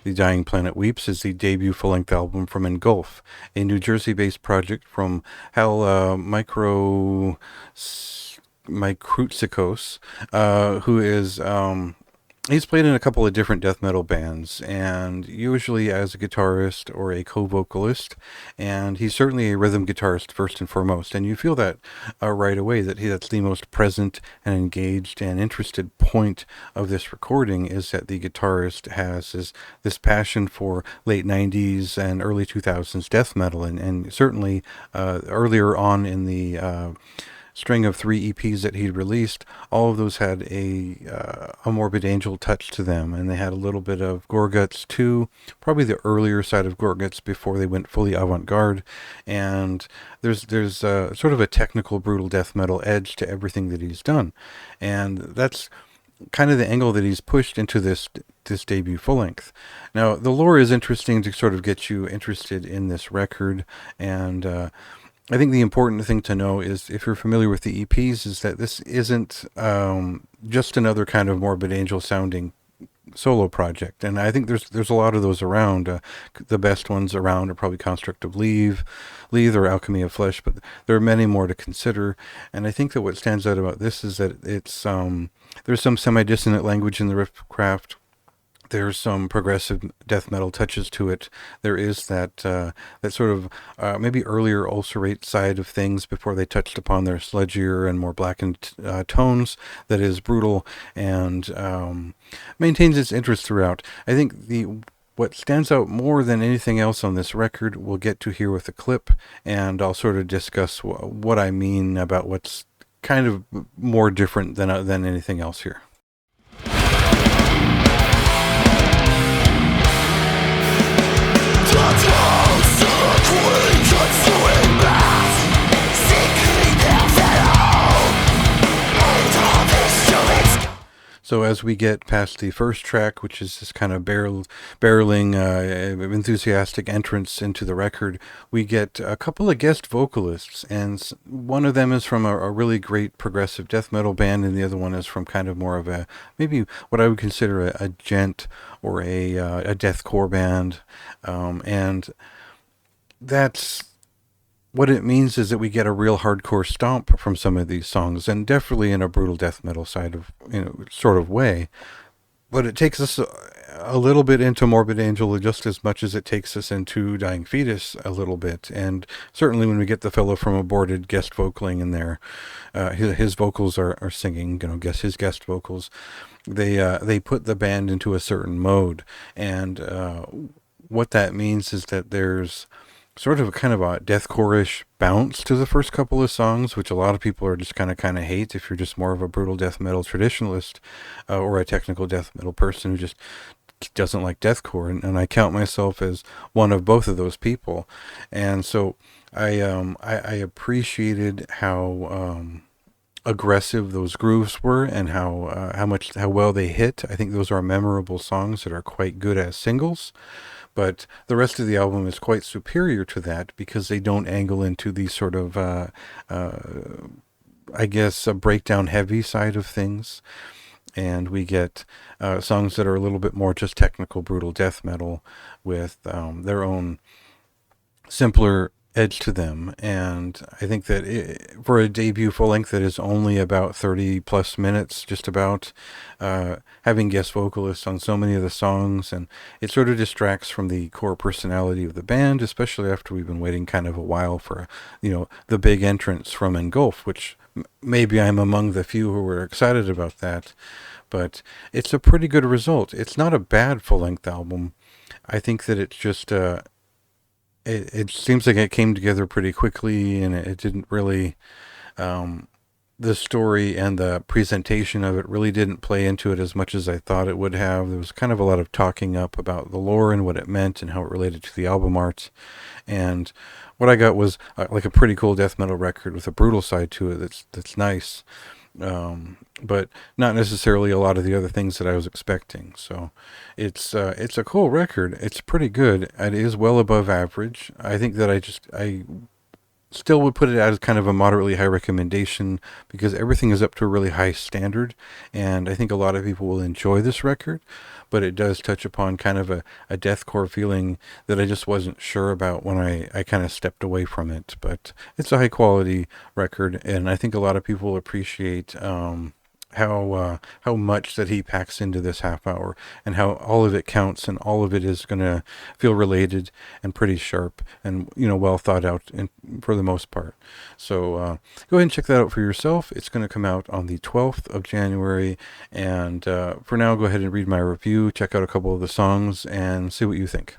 The Dying Planet Weeps is the debut full-length album from Engulf, a New Jersey-based project from Hal Microutsikos, who is he's played in a couple of different death metal bands, and usually as a guitarist or a co-vocalist, and he's certainly a rhythm guitarist first and foremost, and you feel that right away that that's the most present and engaged and interested point of this recording, is that the guitarist has this passion for late 90s and early 2000s death metal, and certainly earlier on in the string of 3 EPs that he'd released, all of those had a Morbid Angel touch to them, and they had a little bit of Gorguts too, probably the earlier side of Gorguts before they went fully avant-garde, and there's sort of a technical brutal death metal edge to everything that he's done, and that's kind of the angle that he's pushed into this debut full length. Now, the lore is interesting to sort of get you interested in this record, and I think the important thing to know is, if you're familiar with the EPs, is that this isn't just another kind of Morbid Angel sounding solo project, and I think there's a lot of those around. The best ones around are probably Construct of Leave or Alchemy of Flesh, but there are many more to consider. And I think that what stands out about this is that it's there's some semi-dissonant language in the riff craft. There's some progressive death metal touches to it. There is that sort of maybe earlier ulcerate side of things before they touched upon their sludgier and more blackened tones that is brutal and maintains its interest throughout. I think what stands out more than anything else on this record, we'll get to here with the clip, and I'll sort of discuss what I mean about what's kind of more different than anything else here. So as we get past the first track, which is this kind of barreling, enthusiastic entrance into the record, we get a couple of guest vocalists, and one of them is from a really great progressive death metal band, and the other one is from kind of more of maybe what I would consider a gent or a deathcore band, and that's what it means, is that we get a real hardcore stomp from some of these songs, and definitely in a brutal death metal side of, sort of way. But it takes us a little bit into Morbid Angel just as much as it takes us into Dying Fetus a little bit. And certainly when we get the fellow from Aborted guest vocaling in there, his vocals are singing, guess his guest vocals. They put the band into a certain mode. And what that means is that there's sort of a kind of a deathcore-ish bounce to the first couple of songs, which a lot of people are just kind of hate if you're just more of a brutal death metal traditionalist or a technical death metal person who just doesn't like deathcore, and I count myself as one of both of those people. And so I appreciated how aggressive those grooves were, and how well they hit. I think those are memorable songs that are quite good as singles. But the rest of the album is quite superior to that, because they don't angle into the sort of, I guess, a breakdown heavy side of things. And we get songs that are a little bit more just technical, brutal death metal with their own simpler edge to them. And I think that for a debut full length that is only about 30 plus minutes, just about, having guest vocalists on so many of the songs, and it sort of distracts from the core personality of the band, especially after we've been waiting kind of a while for the big entrance from Engulf, which maybe I'm among the few who were excited about that. But it's a pretty good result. It's not a bad full length album. I think that it's just it seems like it came together pretty quickly, and it didn't really, the story and the presentation of it really didn't play into it as much as I thought it would have. There was kind of a lot of talking up about the lore and what it meant and how it related to the album art. And what I got was like a pretty cool death metal record with a brutal side to it that's nice. But not necessarily a lot of the other things that I was expecting. So it's a cool record. It's pretty good. It is well above average. I think that I still would put it as kind of a moderately high recommendation because everything is up to a really high standard, and I think a lot of people will enjoy this record. But it does touch upon kind of a deathcore feeling that I just wasn't sure about when I kind of stepped away from it. But it's a high quality record, and I think a lot of people appreciate how much that he packs into this half hour, and how all of it counts, and all of it is going to feel related and pretty sharp, and well thought out for the most part. So go ahead and check that out for yourself. It's going to come out on the 12th of January, and for now, go ahead and read my review, check out a couple of the songs, and see what you think.